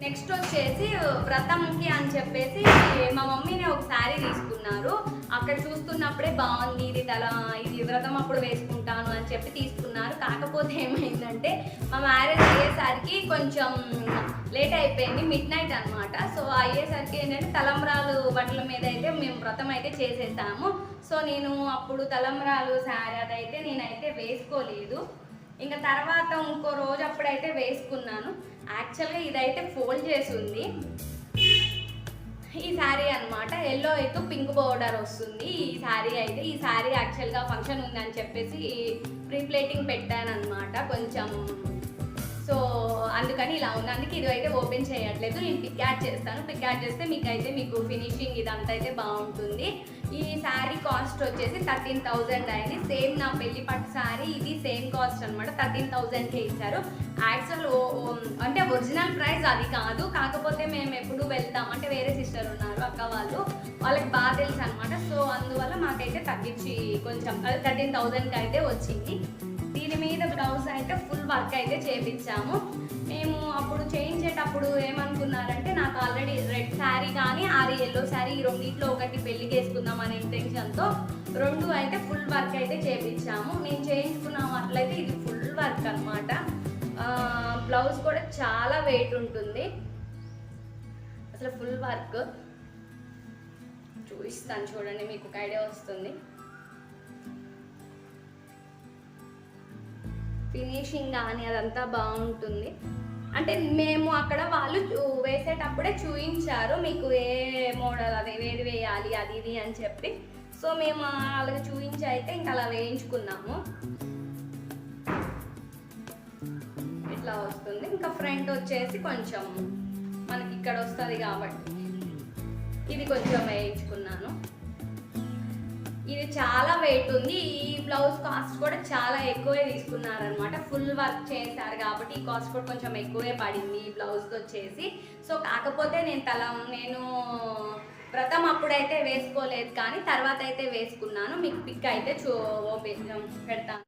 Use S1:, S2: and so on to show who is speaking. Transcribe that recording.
S1: Next వచ్చేసి వ్రతంకి అని చెప్పేసి మా మమ్మీనే ఒక శారీ తీసుకున్నారు. అక్కడ చూస్తున్నప్పుడే బాగుంది, ఇది వ్రతం అప్పుడు వేసుకుంటాను అని చెప్పి తీసుకున్నారు. కాకపోతే ఏమైందంటే మా మ్యారేజ్ అయ్యేసరికి కొంచెం లేట్ అయిపోయింది, మిడ్ నైట్ అనమాట. సో అయ్యేసరికి ఏంటంటే తలంబ్రాలు బట్టల మీద అయితే మేము వ్రతం అయితే చేసేసాము. సో నేను అప్పుడు తలంబ్రాలు శారీ అదైతే నేనైతే వేసుకోలేదు. ఇంకా తర్వాత ఇంకో రోజు అప్పుడైతే వేసుకున్నాను. యాక్చువల్గా ఇదైతే ఫోల్డ్ చేసి ఉంది. ఈ శారీ అనమాట, ఎల్లో అయితే పింక్ బోర్డర్ వస్తుంది. ఈ శారీ యాక్చువల్గా ఫంక్షన్ ఉంది అని చెప్పేసి ప్రీ ప్లేటింగ్ పెట్టాను అనమాట కొంచెం. సో అందుకని ఇలా ఉంది. అందుకే ఇది అయితే ఓపెన్ చేయట్లేదు. నేను పిక్ యాడ్ చేస్తాను. పిక్ యాడ్ చేస్తే మీకు ఫినిషింగ్ ఇదంతా అయితే బాగుంటుంది. ఈ శారీ కాస్ట్ వచ్చేసి 13,000 అయింది. సేమ్ నా పెళ్లి పట్టు శారీ ఇది సేమ్ కాస్ట్ అనమాట. 13,000కే ఇచ్చారు. యాక్చువల్ అంటే ఒరిజినల్ ప్రైస్ అది కాదు. కాకపోతే మేము ఎప్పుడు వెళ్తాం అంటే వేరే సిస్టర్ ఉన్నారు అక్క వాళ్ళకి బాగా తెలుసు అనమాట. సో అందువల్ల మాకైతే తగ్గించి కొంచెం 13,000కి అయితే వచ్చింది. దీని మీద బ్లౌజ్ అయితే ఫుల్ వర్క్ అయితే చేయించాము. మేము అప్పుడు చేయించేటప్పుడు ఏమనుకున్నారంటే నాకు ఆల్రెడీ రెడ్ శారీ కానీ ఎల్లో శారీ ఈ రెండింటిలో ఒకటి పెళ్లికి వేసుకుందాం అనే ఇంటెన్షన్తో రెండు అయితే ఫుల్ వర్క్ అయితే చేయించాము. నేను చేయించుకున్న అట్లయితే ఇది ఫుల్ వర్క్ అనమాట. బ్లౌజ్ కూడా చాలా వెయిట్ ఉంటుంది, అసలు ఫుల్ వర్క్. చూపిస్తాను చూడండి, మీకు ఒక ఐడియా వస్తుంది. ఫినిషింగ్ కానీ అదంతా బాగుంటుంది. అంటే మేము అక్కడ వాళ్ళు వేసేటప్పుడే చూపించారు మీకు ఏ మోడల్ అది ఏది వేయాలి అది ఇది అని చెప్పి. సో మేము వాళ్ళకి చూపించి అయితే ఇంకా అలా వేయించుకున్నాము. ఇట్లా వస్తుంది. ఇంకా ఫ్రంట్ వచ్చేసి కొంచెం మనకి ఇక్కడ వస్తుంది కాబట్టి ఇది కొంచెం వేయించుకున్నాను. ఇది చాలా వెయిట్ ఉంది. ఈ బ్లౌజ్ కాస్ట్ కూడా చాలా ఎక్కువే తీసుకున్నారనమాట. ఫుల్ వర్క్ చేశారు కాబట్టి ఈ కాస్ట్ కూడా కొంచెం ఎక్కువే పడింది ఈ బ్లౌజ్కి వచ్చేసి. సో కాకపోతే నేను వ్రతం అప్పుడైతే వేసుకోలేదు, కానీ తర్వాత అయితే వేసుకున్నాను. మీకు పిక్ అయితే పెడతాను.